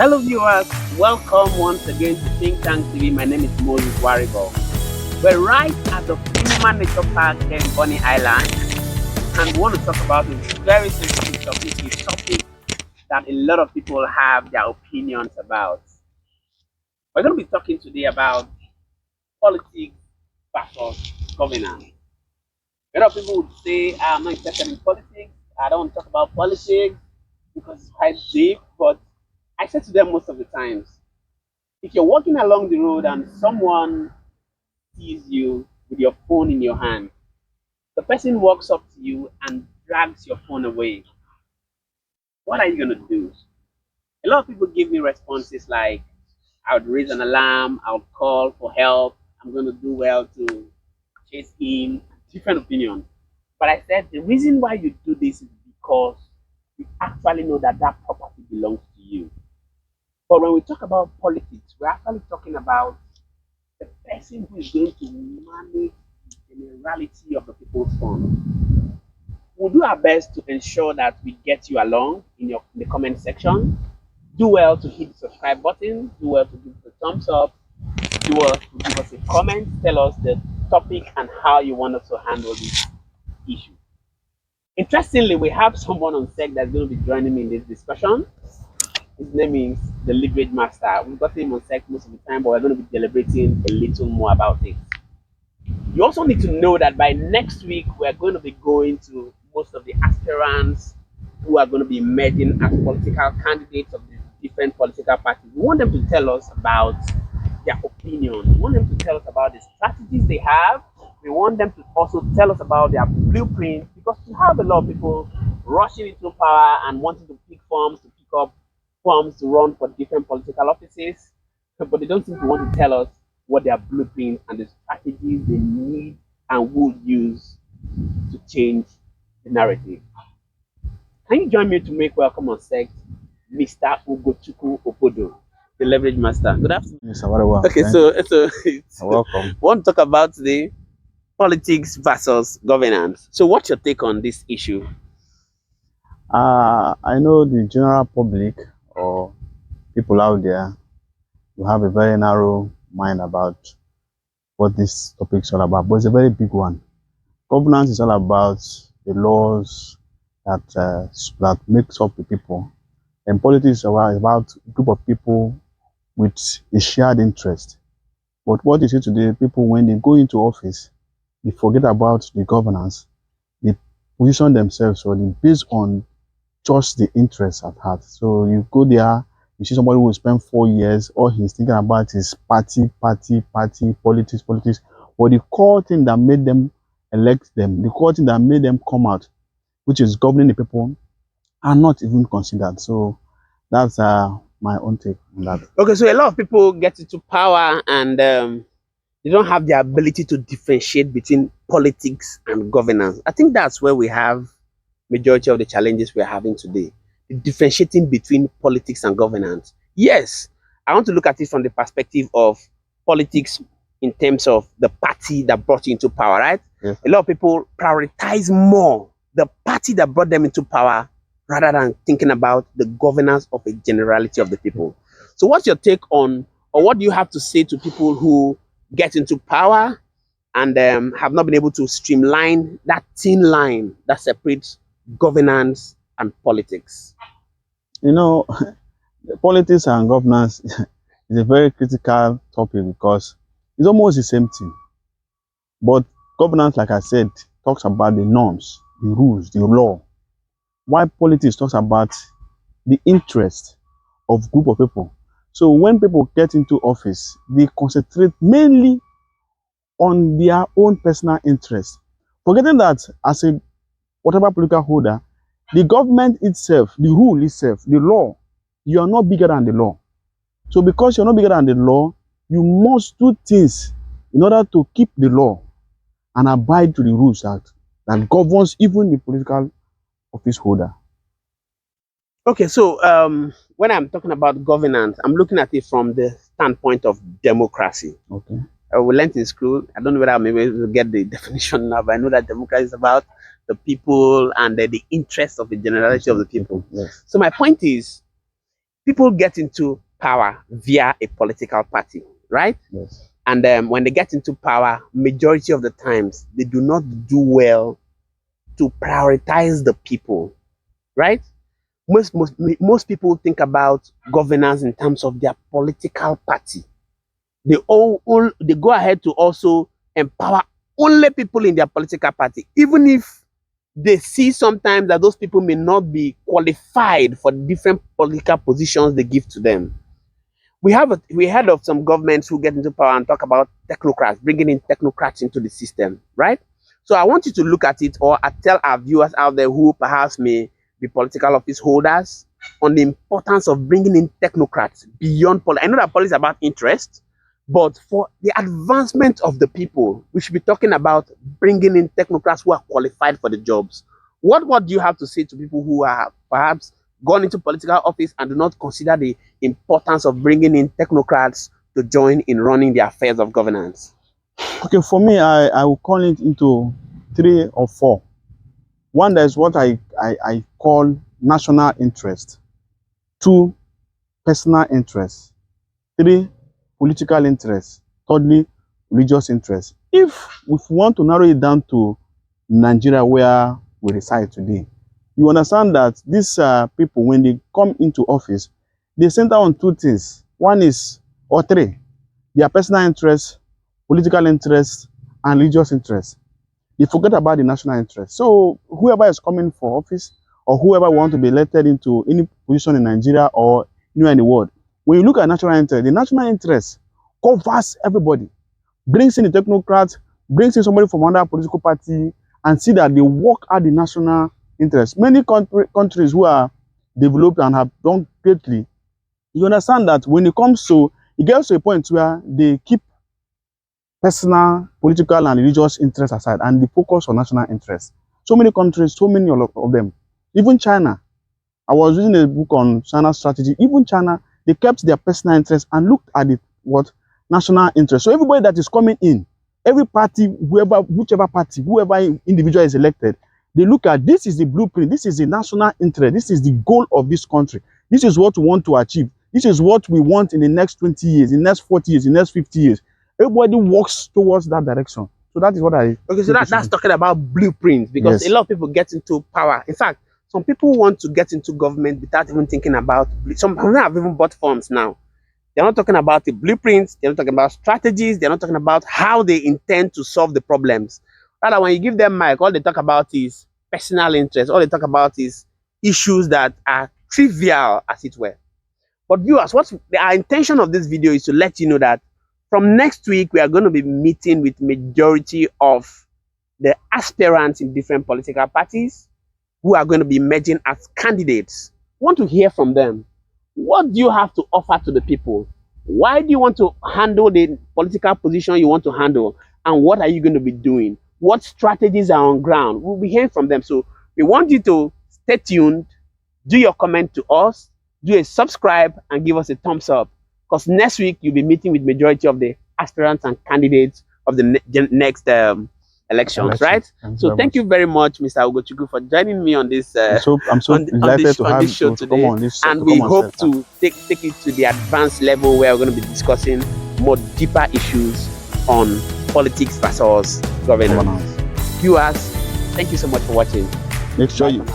Hello viewers, welcome once again to Think Tank TV. My name is Moses Warigo. We're right at the Prima Nature Park here in Bonny Island, and we want to talk about a very sensitive topic, a topic that a lot of people have their opinions about. We're going to be talking today about politics versus governance. A lot of people would say, I'm not interested in politics, I don't want to talk about politics because it's quite deep, but I say to them most of the times, if you're walking along the road and someone sees you with your phone in your hand, the person walks up to you and drags your phone away, what are you going to do? A lot of people give me responses like, I would raise an alarm, I would call for help, I'm going to do well to chase him, different opinions. But I said the reason why you do this is because you actually know that that property belongs to you. But when we talk about politics, we're actually talking about the person who is going to manage the generality of the people's fund. We'll do our best to ensure that we get you along in the comment section. Do well to hit the subscribe button, do well to give the thumbs up, do well to give us a comment, tell us the topic and how you want us to handle this issue. Interestingly, we have someone on SEC that's going to be joining me in this discussion. His name is the Libe Master. We've got him on SEC most of the time, but we're going to be deliberating a little more about it. You also need to know that by next week, we're going to be going to most of the aspirants who are going to be emerging as political candidates of the different political parties. We want them to tell us about their opinion. We want them to tell us about the strategies they have. We want them to also tell us about their blueprint, because you have a lot of people rushing into power and wanting to pick forms, to pick up forms to run for different political offices, but they don't seem to want to tell us what their blueprint and the strategies they need and will use to change the narrative. Can you join me to make welcome on SEC Mr. Ugochukwu Opodo, the Leverage Master? Good afternoon. Mr. Warawa. Okay, so Welcome. we want to talk about the politics versus governance. So what's your take on this issue? I know the general public or people out there will have a very narrow mind about what this topic is all about, but it's a very big one. Governance is all about the laws that makes up the people, and politics is about a group of people with a shared interest. But what you see today, people when they go into office, they forget about the governance. They position themselves or they based on just the interest at heart. So you go there, you see somebody who will spend 4 years, all he's thinking about is party, politics. But the core thing that made them elect them, the core thing that made them come out, which is governing the people, are not even considered. So that's my own take on that. Okay, so a lot of people get into power and they don't have the ability to differentiate between politics and governance. I think that's where we have majority of the challenges we're having today, the differentiating between politics and governance. Yes, I want to look at it from the perspective of politics in terms of the party that brought you into power, right? Yes. A lot of people prioritize more the party that brought them into power rather than thinking about the governance of a generality of the people. So what's your take on, or what do you have to say to people who get into power and have not been able to streamline that thin line that separates governance and politics? You know, politics and governance is a very critical topic because it's almost the same thing. But governance, like I said, talks about the norms, the rules, the law. While politics talks about the interest of group of people. So when people get into office, they concentrate mainly on their own personal interest, forgetting that as a whatever political holder, the government itself, the rule itself, the law, you are not bigger than the law. So because you're not bigger than the law, you must do things in order to keep the law and abide to the rules that governs even the political office holder. Okay, so when I'm talking about governance, I'm looking at it from the standpoint of democracy. Okay. We learned in school, I don't know whether I'm able to get the definition now, but I know that democracy is about the people and the interests of the generality of the people. Yes. So my point is, people get into power via a political party, right? Yes. And when they get into power, majority of the times they do not do well to prioritize the people, right? Most people think about governance in terms of their political party. They go ahead to also empower only people in their political party, even if they see sometimes that those people may not be qualified for different political positions they give to them. We heard of some governments who get into power and talk about technocrats, bringing in technocrats into the system, right? So I want you to look at it, or I tell our viewers out there who perhaps may be political office holders, on the importance of bringing in technocrats beyond politics. I know that politics is about interest, but for the advancement of the people, we should be talking about bringing in technocrats who are qualified for the jobs. What do you have to say to people who are perhaps gone into political office and do not consider the importance of bringing in technocrats to join in running the affairs of governance? Okay, for me, I will call it into 3 or 4. One, there's what I call national interest. 2, personal interest. 3, political interest. Thirdly, religious interest. If we want to narrow it down to Nigeria, where we reside today, you understand that these people, when they come into office, they center on 2 things. One is, or 3, their personal interest, political interest, and religious interest. They forget about the national interest. So whoever is coming for office, or whoever wants to be elected into any position in Nigeria or anywhere in the world, when you look at national interest, the national interest covers everybody, brings in the technocrats, brings in somebody from another political party, and see that they work out the national interest. Many countries who are developed and have done greatly, you understand that when it comes to, it gets to a point where they keep personal, political, and religious interests aside, and they focus on national interests. So many countries, so many of them, even China. I was reading a book on China's strategy. Even China, they kept their personal interests and looked at the national interest. So everybody that is coming in, every party, whichever party, whoever individual is elected, they look at, this is the blueprint, this is the national interest, this is the goal of this country, this is what we want to achieve, this is what we want in the next 20 years, in the next 40 years, in the next 50 years. Everybody works towards that direction. So that is what I... Okay, so that's talking about blueprints, because Yes. a lot of people get into power. In fact, some people want to get into government without even thinking about, some people have even bought forms now. They're not talking about the blueprints, they're not talking about strategies, they're not talking about how they intend to solve the problems. Rather, when you give them mic, all they talk about is personal interest, all they talk about is issues that are trivial, as it were. But viewers, our intention of this video is to let you know that from next week, we are going to be meeting with majority of the aspirants in different political parties who are going to be emerging as candidates. We want to hear from them. What do you have to offer to the people? Why do you want to handle the political position you want to handle? And what are you going to be doing? What strategies are on ground? We'll be hearing from them. So we want you to stay tuned, do your comment to us, do a subscribe, and give us a thumbs up. Because next week, you'll be meeting with majority of the aspirants and candidates of the next elections, right? So thank you very much, Mr. Ugochukwu, for joining me on this. I'm so delighted to have you to come on this. And we hope to take it to the advanced level where we're going to be discussing more deeper issues on politics versus governance. Viewers, thank you so much for watching. Make sure you